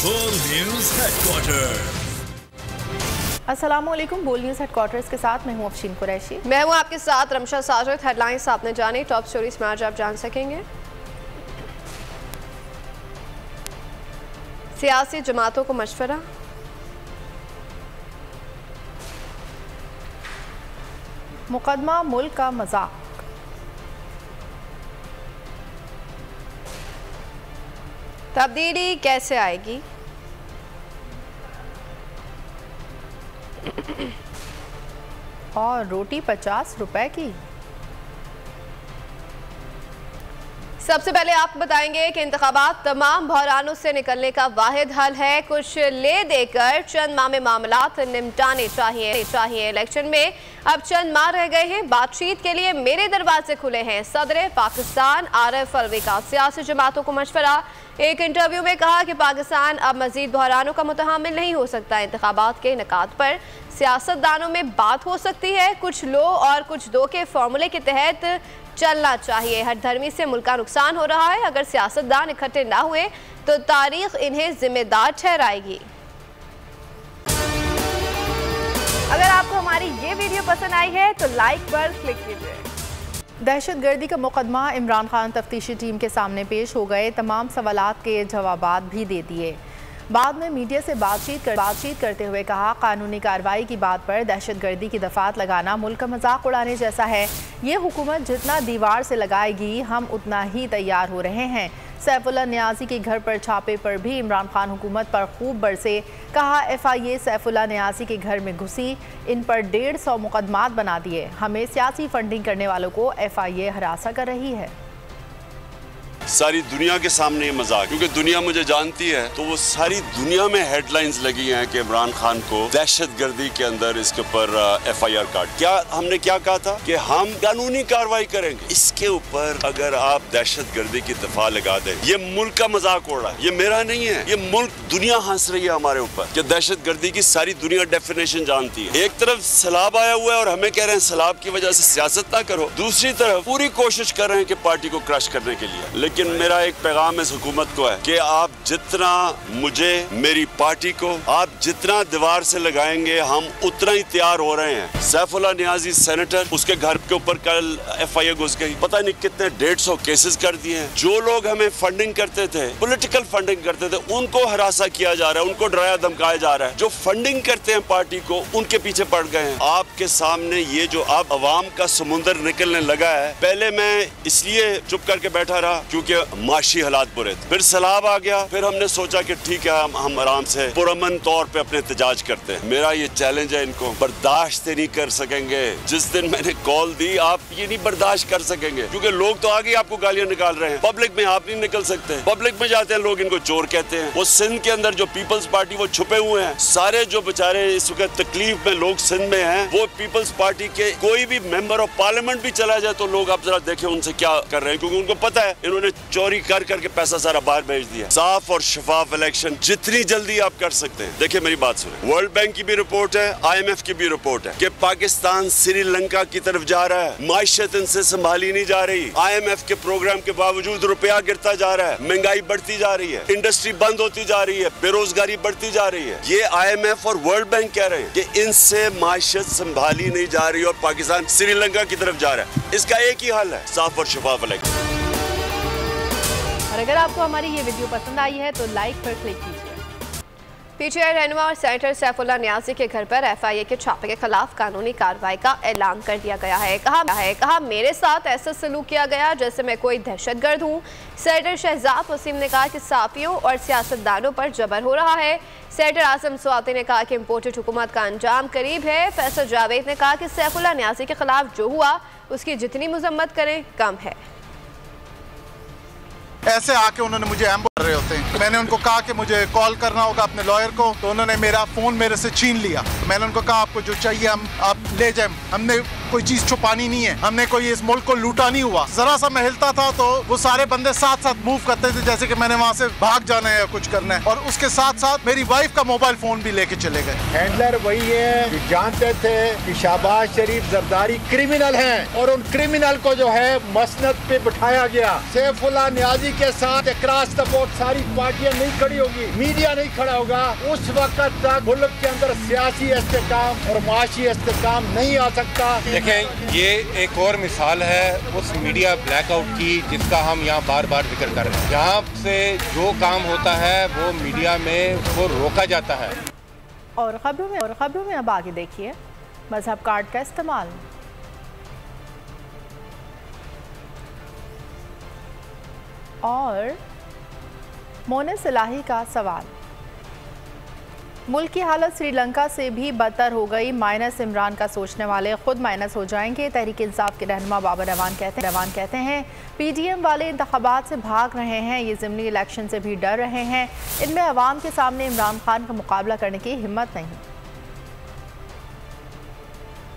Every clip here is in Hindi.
बोल न्यूज हेडक्वार्टर। अस्सलामुअलैकुम। बोल न्यूज़ हेडक्वार्टर्स के साथ मैं हूं अफशीन कुरैशी। मैं हूं आपके साथ रमशा साजिद। हेडलाइंस आपने जानी, टॉप स्टोरीज में आज आप जान सकेंगे। सियासी जमातों को मशवरा, मुकदमा मुल्क का मजाक, तब्दीली कैसे आएगी, और रोटी 50 रुपए की। सबसे पहले आपको बताएंगे कि इंतखाबात तमाम बहरानों से निकलने का वाहिद हल है। कुछ ले देकर चंद माह में मामलात निपटाने चाहिए। इलेक्शन में अब चंद माह रह गए हैं, बातचीत के लिए मेरे दरवाजे खुले हैं। सदर पाकिस्तान आरिफ अलवी का सियासी जमातों को मशवरा। एक इंटरव्यू में कहा कि पाकिस्तान अब मजीद बहरानों का मुतहम्मिल नहीं हो सकता। इंतखाबात के इनेकाद पर सियासतदानों में बात हो सकती है। कुछ लो और कुछ दो के फॉर्मूले के तहत चलना चाहिए। हर धर्मी से मुल्क का नुकसान हो रहा है। अगर सियासतदान इकट्ठे ना हुए तो तारीख इन्हें जिम्मेदार ठहराएगी। अगर आपको हमारी ये वीडियो पसंद आई है तो लाइक पर क्लिक कीजिए। दहशतगर्दी का मुकदमा इमरान खान तफ्तीशी टीम के सामने पेश हो गए। तमाम सवालात के जवाबात भी दे दिए। बाद में मीडिया से बातचीत करते हुए कहा, कानूनी कार्रवाई की बात पर दहशतगर्दी की दफात लगाना मुल्क का मजाक उड़ाने जैसा है। ये हुकूमत जितना दीवार से लगाएगी हम उतना ही तैयार हो रहे हैं। सैफुल्लाह नियाज़ी के घर पर छापे पर भी इमरान खान हुकूमत पर खूब बरसे। कहा, FIA सैफुल्लाह नियाज़ी के घर में घुसी, इन पर 150 मुकदमात बना दिए। हमें सियासी फंडिंग करने वालों को FIA हरासा कर रही है। सारी दुनिया के सामने ये मजाक, क्योंकि दुनिया मुझे जानती है, तो वो सारी दुनिया में हेडलाइंस लगी हैं कि इमरान खान को दहशतगर्दी के अंदर इसके ऊपर FIR काट। क्या हमने क्या कहा था कि हम कानूनी कार्रवाई करेंगे। इसके ऊपर अगर आप दहशतगर्दी की दफा लगा दें, ये मुल्क का मजाक उड़ रहा है, ये मेरा नहीं है, ये मुल्क दुनिया हंस रही है हमारे ऊपर कि दहशतगर्दी की सारी दुनिया डेफिनेशन जानती है। एक तरफ सैलाब आया हुआ है और हमें कह रहे हैं सैलाब की वजह से सियासत ना करो, दूसरी तरफ पूरी कोशिश कर रहे हैं कि पार्टी को क्रश करने के लिए। लेकिन मेरा एक पैगाम इस हुकूमत को है कि आप जितना मुझे, मेरी पार्टी को आप जितना दीवार से लगाएंगे हम उतना ही तैयार हो रहे हैं। सैफुल्लाह नियाज़ी सेनेटर, उसके घर के ऊपर कल FIA घुस गई, पता नहीं कितने 150 केसेस कर दिए हैं। जो लोग हमें फंडिंग करते थे, पॉलिटिकल फंडिंग करते थे, उनको हरासा किया जा रहा है, उनको डराया धमकाया जा रहा है। जो फंडिंग करते हैं पार्टी को, उनके पीछे पड़ गए हैं। आपके सामने ये जो अब अवाम का समुंदर निकलने लगा है, पहले मैं इसलिए चुप करके बैठा रहा क्योंकि माशी हालात बुरे थे, फिर सैलाब आ गया, फिर हमने सोचा कि ठीक है हम आराम से पुरअमन तौर पे अपने एहतजाज करते हैं। मेरा ये चैलेंज है, इनको बर्दाश्त नहीं कर सकेंगे। जिस दिन मैंने कॉल दी, आप ये नहीं बर्दाश्त कर सकेंगे, क्योंकि लोग तो आगे आपको गालियां निकाल रहे हैं, पब्लिक में आप नहीं निकल सकते। पब्लिक में जाते हैं लोग इनको चोर कहते हैं। वो सिंध के अंदर जो पीपल्स पार्टी वो छुपे हुए हैं, सारे जो बेचारे इस वक्त तकलीफ में लोग सिंध में हैं, वो पीपल्स पार्टी के कोई भी मेंबर ऑफ पार्लियामेंट भी चला जाए तो लोग आप जरा देखें उनसे क्या कर रहे हैं, क्योंकि उनको पता है इन्होंने चोरी कर करके पैसा सारा बाहर भेज दिया। साफ और शफाफ इलेक्शन जितनी जल्दी आप कर सकते हैं। देखिए मेरी बात सुने, वर्ल्ड बैंक की भी रिपोर्ट है, IMF की भी रिपोर्ट है कि पाकिस्तान श्रीलंका की तरफ जा रहा है। माइशत इनसे संभाली नहीं जा रही। IMF के प्रोग्राम के बावजूद रुपया गिरता जा रहा है, महंगाई बढ़ती जा रही है, इंडस्ट्री बंद होती जा रही है, बेरोजगारी बढ़ती जा रही है। ये IMF और वर्ल्ड बैंक कह रहे हैं कि इनसे माइशत संभाली नहीं जा रही और पाकिस्तान श्रीलंका की तरफ जा रहा है। इसका एक ही हल है, साफ और शफाफ इलेक्शन। और अगर आपको हमारी ये वीडियो पसंद आई है तो लाइक पर क्लिक कीजिए। PTI रहनुमा और सेनेटर सैफुल्लाह नियाज़ी के घर पर FIA के छापे के खिलाफ कानूनी कार्रवाई का ऐलान कर दिया गया है। कहा मेरे साथ ऐसा सलूक किया गया जैसे मैं कोई दहशतगर्द हूँ। सेनेटर शहजाद वसीम ने कहा कि साफियों और सियासतदानों पर जबर हो रहा है। सेनेटर आजम स्वाति ने कहा कि इम्पोर्टेड हुकूमत का अंजाम करीब है। फैसल जावेद ने कहा कि सैफुल्लाह नियाज़ी के खिलाफ जो हुआ उसकी जितनी मजम्मत करें कम है। ऐसे आके उन्होंने मुझे एम्बो कर रहे होते हैं। मैंने उनको कहा कि मुझे कॉल करना होगा अपने लॉयर को, तो उन्होंने मेरा फोन मेरे से छीन लिया। तो मैंने उनको कहा आपको जो चाहिए आप ले जाए, हमने कोई चीज छुपानी नहीं है, हमने कोई इस मुल्क को लूटा नहीं हुआ। जरा सा मैं हिलता था तो वो सारे बंदे साथ साथ मूव करते थे जैसे कि मैंने वहाँ से भाग जाना है या कुछ करना है, और उसके साथ साथ मेरी वाइफ का मोबाइल फोन भी लेके चले गए। हैंडलर वही है कि जानते थे कि शहबाज शरीफ जरदारी क्रिमिनल हैं और उन क्रिमिनल को जो है मसनद पे बिठाया गया। सैफुल्लाह नियाज़ी के साथ अक्रॉस द बोर्ड सारी पार्टियां नहीं खड़ी होगी, मीडिया नहीं खड़ा होगा, उस वक्त तक मुल्क के अंदर सियासी इस्तेहकाम और माशी इस्तेहकाम नहीं आ सकता। देखें, ये एक और मिसाल है उस मीडिया ब्लैकआउट की जिसका हम यहाँ बार बार जिक्र कर रहे हैं। यहाँ से जो काम होता है वो मीडिया में उसको रोका जाता है। और खबरों में अब आगे देखिए, मजहब कार्ड का इस्तेमाल। और मोनिस इलाही का सवाल, मुल्क की हालत श्रीलंका से भी बदतर हो गई, माइनस इमरान का सोचने वाले खुद माइनस हो जाएंगे। तहरीक इंसाफ के रहनुमा बाबर रवान कहते हैं पीडीएम वाले इंतखाबात से भाग रहे हैं, ये ज़िमनी इलेक्शन से भी डर रहे हैं, इनमें अवाम के सामने इमरान खान का मुकाबला करने की हिम्मत नहीं।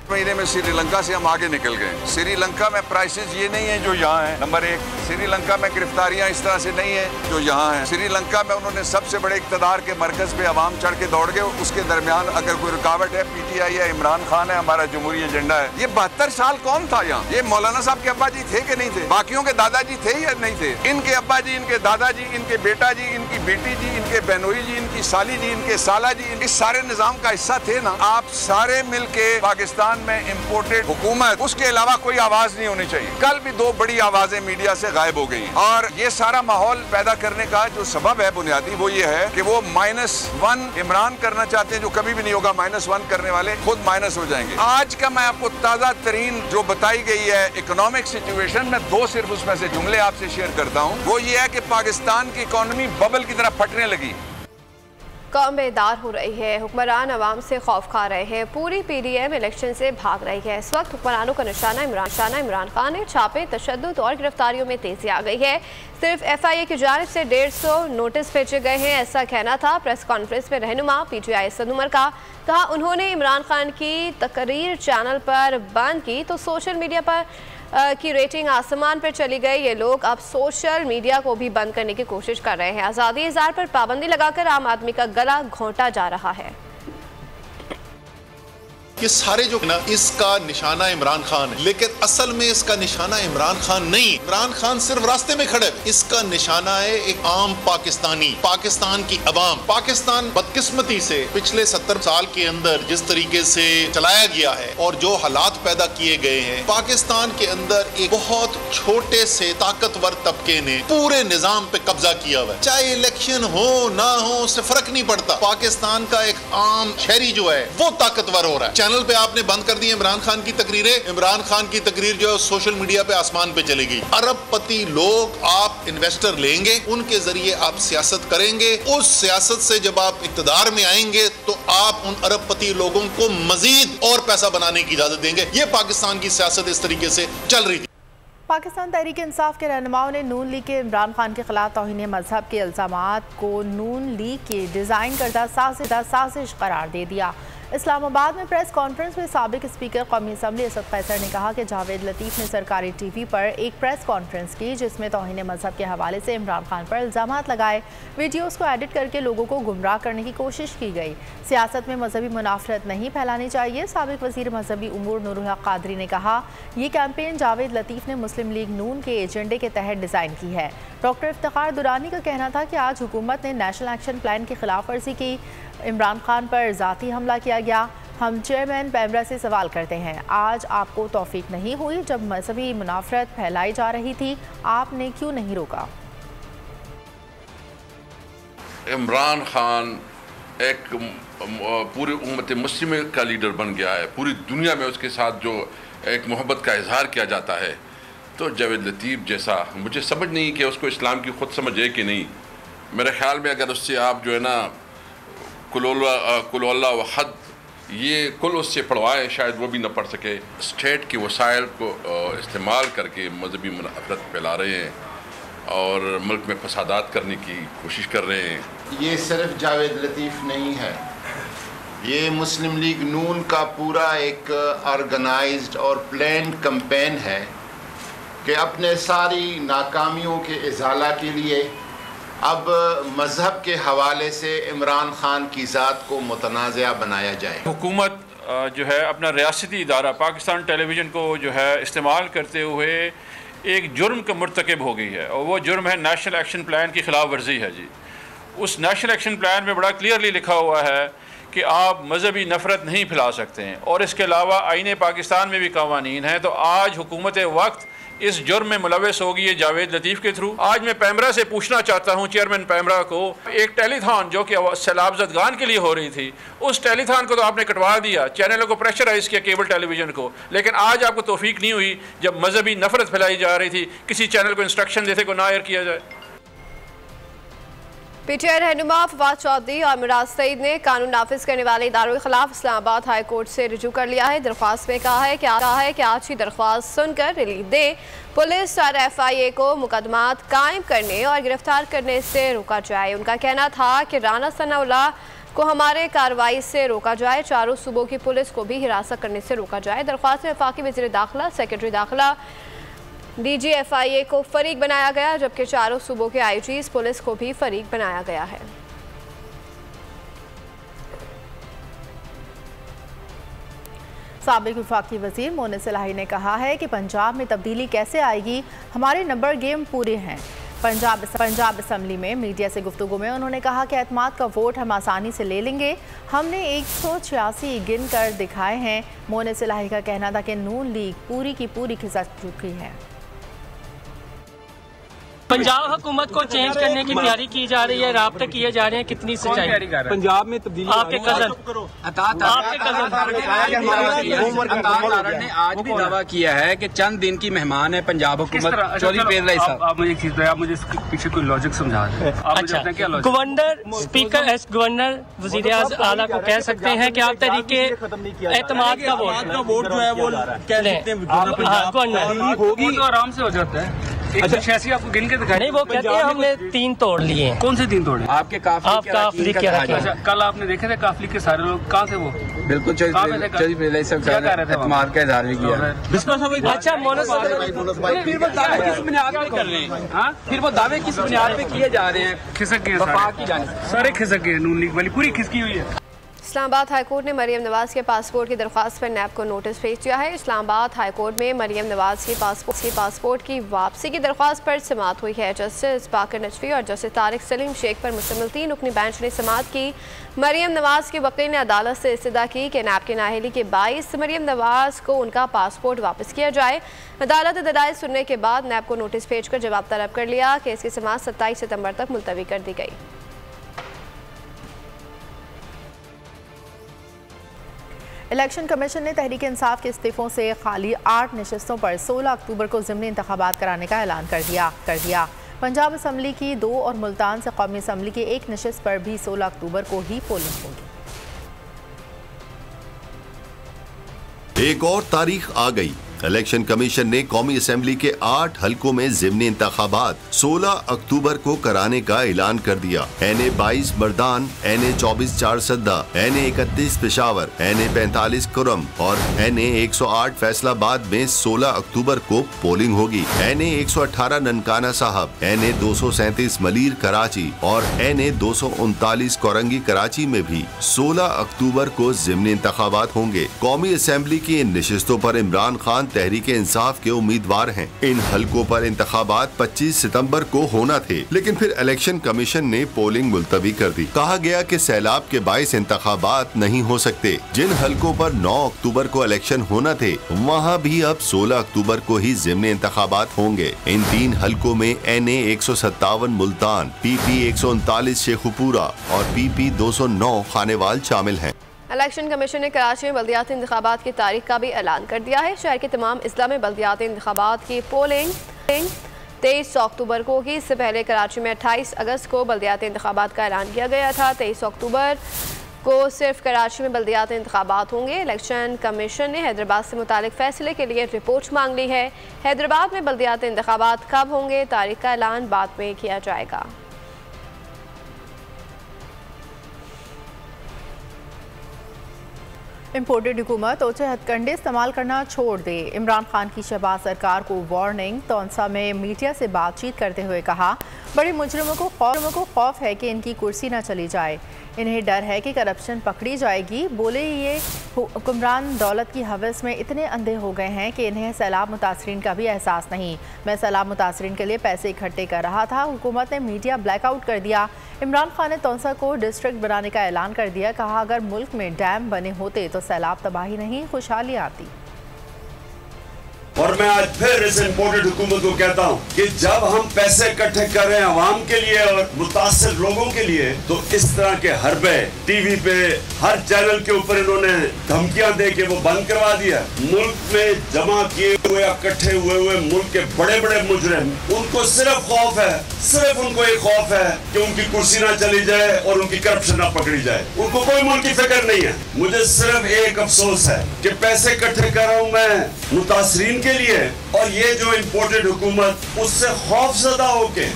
महीने में श्रीलंका से हम आगे निकल गए। श्रीलंका में प्राइसेस ये नहीं है जो यहाँ है, नंबर एक। श्रीलंका में गिरफ्तारियां इस तरह से नहीं है जो यहाँ है। श्रीलंका में उन्होंने सबसे बड़े इक़्तिदार के मरकज पे अवाम चढ़ के दौड़ गए, उसके दरमियान अगर कोई रुकावट है पीटीआई है, इमरान खान है, हमारा जमहूरी एजेंडा है। ये 72 साल कौन था यहाँ? ये मौलाना साहब के अब्बा जी थे कि नहीं थे? बाकियों के दादाजी थे या नहीं थे? इनके अब्बा जी, इनके दादाजी, इनके बेटा जी, इनकी बेटी जी, इनके बहनोई जी, इनकी साली जी, इनके साला जी, इस सारे निजाम का हिस्सा थे ना। आप सारे मिल के पाकिस्तान में इम्पोर्टेड हुकूमत, उसके अलावा कोई आवाज नहीं होनी चाहिए। कल भी 2 बड़ी आवाजें मीडिया से गायब हो गई और ये सारा माहौल पैदा करने का जो सबब है बुनियादी वो ये है कि वो -1 इमरान करना चाहते हैं, जो कभी भी नहीं होगा। -1 करने वाले खुद माइनस हो जाएंगे। आज का मैं आपको ताजा तरीन जो बताई गई है इकोनॉमिक सिचुएशन में 2 सिर्फ उसमें से जुमले आपसे शेयर करता हूँ। वो ये है कि पाकिस्तान की इकोनॉमी बबल की तरह फटने लगी, कौम बेदार हो रही है, हुक्मरान अवाम से खौफ खा रहे हैं, पूरी पीडीएम इलेक्शन से भाग रही है। इस वक्त हुक्मरानों का निशाना इमरान खान है। छापे, तशद्दुद और गिरफ्तारियों में तेजी आ गई है। सिर्फ FIA की जानिब से 150 नोटिस भेजे गए हैं, ऐसा कहना था प्रेस कॉन्फ्रेंस में रहनुमा PTI असद उमर का। कहा उन्होंने इमरान खान की तकरीर चैनल पर बंद की तो सोशल मीडिया पर की रेटिंग आसमान पर चली गई। ये लोग अब सोशल मीडिया को भी बंद करने की कोशिश कर रहे हैं। आज़ादी इज़हार पर पाबंदी लगाकर आम आदमी का गला घोंटा जा रहा है। ये सारे जो ना, इसका निशाना इमरान खान है, लेकिन असल में इसका निशाना इमरान खान नहीं। इमरान खान सिर्फ रास्ते में खड़े, इसका निशाना है एक आम पाकिस्तानी, पाकिस्तान की अवाम। पाकिस्तान बदकिस्मती से पिछले 70 साल के अंदर जिस तरीके से चलाया गया है और जो हालात पैदा किए गए हैं, पाकिस्तान के अंदर एक बहुत छोटे से ताकतवर तबके ने पूरे निजाम पे कब्जा किया हुआ है। चाहे इलेक्शन हो ना हो उससे फर्क नहीं पड़ता, पाकिस्तान का एक आम शहरी जो है वो ताकतवर हो रहा है। चैनल पे आपने बंद कर दी इमरान खान की तकरीरें, इमरान खान की तकरीर जो है सोशल मीडिया पे आसमान पे चलेगी। अरबपति लोग आप इन्वेस्टर लेंगे, उनके जरिए आप सियासत करेंगे, उस सियासत से जब आप इक्तदार में आएंगे तो आप उन अरबपति लोगों को मजीद और पैसा बनाने की इजाजत देंगे। ये पाकिस्तान की सियासत इस तरीके से चल रही थी। पाकिस्तान तहरीक इंसाफ के रहनुमाओं ने नून लीग के इमरान खान के खिलाफ तौहीन मजहब के इल्जामात को नून लीग के डिज़ाइन करदा साजिश करार दे दिया। इस्लामाबाद में प्रेस कॉन्फ्रेंस में साबिक स्पीकर कौमी असम्बली असद कैसर ने कहा कि जावेद लतीफ़ ने सरकारी TV पर एक प्रेस कॉन्फ्रेंस की जिसमें तौहीन मजहब के हवाले से इमरान खान पर इल्ज़ामात लगाए। वीडियोज़ को एडिट करके लोगों को गुमराह करने की कोशिश की गई। सियासत में मजहबी मुनाफरत नहीं फैलानी चाहिए। साबिक वज़ीर मजहबी उमूर नूरुल हक कादरी ने कहा यह कैंपेन जावेद लतीफ़ ने मुस्लिम लीग नून के एजेंडे के तहत डिज़ाइन की है। डॉक्टर इफ्तिखार दुरानी का कहना था कि आज हुकूमत ने नेशनल एक्शन प्लान की खिलाफ वर्जी की, इमरान खान पर ज़ाती हमला किया गया। हम चेयरमैन पैमरा से सवाल करते हैं, आज आपको तौफीक नहीं हुई जब मजहबी मुनाफरत फैलाई जा रही थी, आपने क्यों नहीं रोका? इमरान खान एक पूरी उम्मत मुस्लिम का लीडर बन गया है। पूरी दुनिया में उसके साथ जो एक मोहब्बत का इजहार किया जाता है, तो जावेद लतीफ़ जैसा मुझे समझ नहीं कि उसको इस्लाम की खुद समझ है कि नहीं। मेरे ख्याल में अगर उससे आप जो है ना कुल वहद ये कुल उससे पढ़वाएं, शायद वो भी न पढ़ सके। स्टेट के वसाइल को इस्तेमाल करके मजहबी मुनाफरत फैला रहे हैं और मुल्क में फसादात करने की कोशिश कर रहे हैं। ये सिर्फ जावेद लतीफ़ नहीं है, ये मुस्लिम लीग नून का पूरा एक ऑर्गेनाइज्ड और प्लान्ड कैंपेन है कि अपने सारी नाकामियों के इजाला के लिए अब मज़हब के हवाले से इमरान खान की ज़ात को मुतनाज़ा बनाया जाए। हुकूमत जो है अपना रियासती इदारा पाकिस्तान टेलीविज़न को जो है इस्तेमाल करते हुए एक जुर्म का मुर्तकब हो गई है, और वो जुर्म है नेशनल एक्शन प्लान की खिलाफ वर्जी है जी। उस नेशनल एक्शन प्लान में बड़ा क्लियरली लिखा हुआ है कि आप मजहबी नफ़रत नहीं फैला सकते हैं, और इसके अलावा आईन पाकिस्तान में भी कवानीन हैं। तो आज हुकूमत वक्त इस जुर्म में मुलविस होगी है जावेद लतीफ़ के थ्रू। आज मैं पैमरा से पूछना चाहता हूँ, चेयरमैन पैमरा को, एक टेलीथॉन जो कि सैलाब ज़दगान के लिए हो रही थी, उस टेलीथॉन को तो आपने कटवा दिया, चैनलों को प्रेशराइज किया, केबल टेलीविज़न को, लेकिन आज आपको तौफीक नहीं हुई जब मजहबी नफरत फैलाई जा रही थी, किसी चैनल को इंस्ट्रक्शन देते को ना एयर किया जाए। पीटीआई रहनुमा फवाद चौधरी और मुराद सईद ने कानून नाफिज करने वाले इदारों के खिलाफ इस्लामाबाद हाई कोर्ट से रुजू कर लिया है। दरख्वास्त में कहा है कि आज की दरख्वास्त सुनकर रिलीफ दे। पुलिस और FIA को मुकदमात कायम करने और गिरफ्तार करने से रोका जाए। उनका कहना था कि राना सनाउल्लाह को हमारे कार्रवाई से रोका जाए, चारों सूबों की पुलिस को भी हिरासत करने से रोका जाए। दरख्वास्त में वफाकी वज़ीर दाखिला, सेक्रेटरी दाखिला, DG FIA को फरीक बनाया गया, जबकि चारों सूबों के IGs पुलिस को भी फरीक बनाया गया है। साबिक वफाकी वज़ीर मोनिस इलाही ने कहा है कि पंजाब में तब्दीली कैसे आएगी, हमारे नंबर गेम पूरे हैं। पंजाब असम्बली में मीडिया से गुफ्तगू में उन्होंने कहा कि एतमाद का वोट हम आसानी से ले लेंगे, हमने 186 गिन कर दिखाए हैं। मोनिस इलाही का कहना था कि नून लीग पूरी की पूरी खिसक चुकी है। पंजाब हुकूमत को चेंज करने की तैयारी की जा रही है, राब्ते किए जा रहे हैं, कितनी सच्चाई पंजाब में तब्दीली? आपके कज़न ने आज भी दावा किया है कि चंद दिन की मेहमान है पंजाब हुकूमत। चौधरी पेरलाई साहब, आप मुझे एक चीज, आप मुझे इसके पीछे कोई लॉजिक समझा दें। अच्छा, गवर्नर स्पीकर गवर्नर वज़ीर आला को कह सकते हैं कि आप तरीके एतमाद का वोट जो है वो कह सकते हैं गवर्नर होगी तो आराम से हो जाता है। 186 आपको गिन के दिखाई? नहीं, वो कहते हैं हमने 3 तोड़ लिए हैं। कौन से 3 तोड़े? आपके काफिले के। अच्छा, कल आपने देखे थे काफिले के सारे लोग कहाँ थे? वो बिल्कुल एतमाद का इजहार भी किया। अच्छा, मोनस भाई, फिर वो दावे किस बुनियाद पे कर रहे हैं? फिर वो दावे किस बुनियाद पे किए जा रहे हैं? खिसक गए सारे, खिसक गए, नून लीग वाली पूरी खिसकी हुई है। इस्लामाबाद हाई कोर्ट ने मरियम नवाज के पासपोर्ट की दरख्वास्त पर नैब को नोटिस भेज दिया है। इस्लामाबाद हाई कोर्ट में मरियम नवाज की पासपोर्ट की वापसी की दरख्वास्त पर समाअत हुई है। जस्टिस बाकर नजफी और जस्टिस तारिक सलीम शेख पर मुश्तमिल 3 रुकनी बेंच ने समाअत की। मरियम नवाज के वकील ने अदालत से इस्तदा की कि नैब की नाअहली के बाइस मरियम नवाज को उनका पासपोर्ट वापस किया जाए। अदालत दलाइल सुनने के बाद नैब को नोटिस भेजकर जवाब तलब कर लिया कि इसकी समाअत 27 सितंबर तक मुलतवी कर दी गई। इलेक्शन कमीशन ने तहरीक इंसाफ के इस्तीफों से खाली 8 नशस्तों पर 16 अक्टूबर को ज़िमनी इंतखाबात कराने का ऐलान कर दिया। पंजाब असम्बली की 2 और मुल्तान से कौमी असम्बली की 1 नशस्त पर भी 16 अक्टूबर को ही पोलिंग होगी। एक और तारीख आ गई। इलेक्शन कमीशन ने कौमी असेंबली के 8 हलकों में ज़िमनी इंतखाबात 16 अक्टूबर को कराने का ऐलान कर दिया। NA 22 बरदान, NA 24 Charsadda, NA 31 Peshawar, NA 45 Kurram और NA 108 फैसलाबाद में 16 अक्टूबर को पोलिंग होगी। NA 118 ननकाना साहब, NA 237 मलीर कराची और NA 239 कोरंगी कराची में भी 16 अक्टूबर को ज़िमनी इंतखाबात होंगे। कौमी असेंबली की इन नशिस्तों पर इमरान खान तहरीक इंसाफ के उम्मीदवार हैं। इन हलकों पर इंतखाबात 25 सितंबर को होना थे, लेकिन फिर इलेक्शन कमीशन ने पोलिंग मुलतवी कर दी। कहा गया कि सैलाब के बाइस इंतखाबात नहीं हो सकते। जिन हलकों पर 9 अक्टूबर को इलेक्शन होना थे, वहाँ भी अब 16 अक्टूबर को ही ज़िमनी इंतखाबात होंगे। इन 3 हलकों में NA 157 मुल्तान, PP 139 शेखुपुरा और PP 209 खानेवाल शामिल हैं। इलेक्शन कमीशन ने कराची में बल्दियाती इंतखाबात की तारीख का भी ऐलान कर दिया है। शहर के तमाम अजला में बल्दियाती इंतखाबात की पोलिंग 23 अक्टूबर को होगी। इससे पहले कराची में 28 अगस्त को बल्दियाती इंतखाबात का ऐलान किया गया था। 23 अक्टूबर को सिर्फ कराची में बल्दियाती इंतखाबात होंगे। इलेक्शन कमीशन ने हैदराबाद से मुतालिक फैसले के लिए रिपोर्ट मांग ली है। हैदराबाद में बल्दियाती इंतखाबात कब होंगे, तारीख का ऐलान बाद में किया जाएगा। इम्पोर्टेड हुकूमत ओछे हथकंडे इस्तेमाल करना छोड़ दे। इमरान खान की शहबाज सरकार को वार्निंग। तौंसा में मीडिया से बातचीत करते हुए कहा, बड़े मुजरिमों को खौफ है कि इनकी कुर्सी न चली जाए। इन्हें डर है कि करप्शन पकड़ी जाएगी। बोले ये हुक्मरान दौलत की हवस में इतने अंधे हो गए हैं कि इन्हें सैलाब मुतासरीन का भी एहसास नहीं। मैं सैलाब मुतासरीन के लिए पैसे इकट्ठे कर रहा था, हुकूमत ने मीडिया ब्लैकआउट कर दिया। इमरान खान ने तौसा को डिस्ट्रिक्ट बनाने का ऐलान कर दिया। कहा अगर मुल्क में डैम बने होते तो सैलाब तबाही नहीं खुशहाली आती। और मैं आज फिर इस इम्पोर्टेड हुकूमत को कहता हूँ कि जब हम पैसे इकट्ठे कर रहे हैं आवाम के लिए और मुतासिर लोगों के लिए, तो इस तरह के हरबे टीवी पे हर चैनल के ऊपर इन्होंने धमकियां दे के वो बंद करवा दिया। मुल्क में जमा किए हुए इकट्ठे हुए मुल्क के बड़े बड़े मुजरिम, उनको सिर्फ खौफ है, सिर्फ उनको एक खौफ है कि उनकी कुर्सी ना चली जाए और उनकी करप्शन ना पकड़ी जाए। उनको कोई मुल्क की फिक्र नहीं है। मुझे सिर्फ एक अफसोस है कि पैसे इकट्ठे कर रहा हूँ मैं मुतासरीन के लिए, और ये जो इम्पोर्टेड हुकूमत उससे खौफजदा होके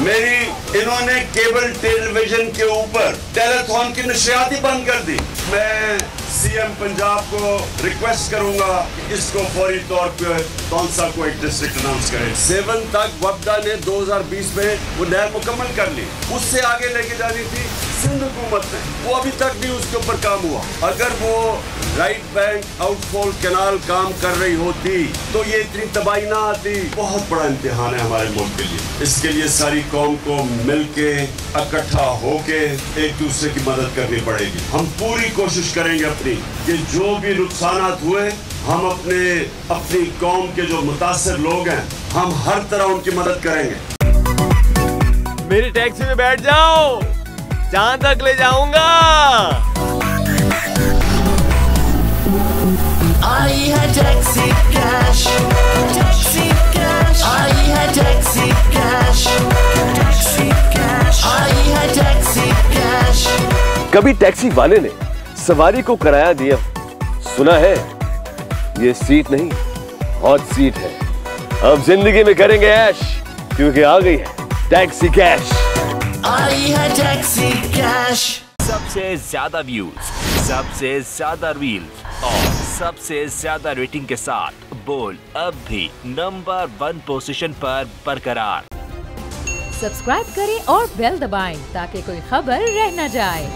मेरी इन्होंने केबल टेलीविजन के ऊपर टेलीथॉन की नशरियात ही बंद कर दी। मैं सीएम पंजाब को रिक्वेस्ट करूंगा कि इसको फौरी तौर पे तौसा को एक डिस्ट्रिक्ट अनाउंस करें। 7 तक वफदा ने 2020 में वो नहर मुकम्मल कर ली, उससे आगे लेके जानी थी सिंध हुकूमत ने, वो अभी तक नहीं उसके ऊपर काम हुआ। अगर वो राइट बैंक आउटफॉल कैनाल काम कर रही होती तो ये इतनी तबाही ना आती। बहुत बड़ा इम्तिहान है हमारे मुल्क के लिए। इसके लिए सारी कौम को मिलके इकट्ठा होके एक दूसरे की मदद करनी पड़ेगी। हम पूरी कोशिश करेंगे अपनी कि जो भी नुकसानात हुए हम अपनी कौम के जो मुतासिर लोग हैं हम हर तरह उनकी मदद करेंगे। मेरी टैक्सी में बैठ जाओ, जहां तक ले जाऊंगा। आई है टैक्सी कैश, टैक्सी कैश, आई है टैक्सी कैश, टैक्सी कैश, आई है टैक्सी कैश। कभी टैक्सी वाले ने सवारी को किराया दिया, सुना है ये सीट नहीं हॉट सीट है। अब जिंदगी में करेंगे ऐश, क्योंकि आ गई है टैक्सी कैश। आई है टैक्सी कैश। सबसे ज्यादा व्यूज, सबसे ज्यादा रील्स और सबसे ज्यादा रेटिंग के साथ बोल अब भी नंबर 1 पोजीशन पर बरकरार। सब्सक्राइब करें और बेल दबाएं ताकि कोई खबर रह न जाए।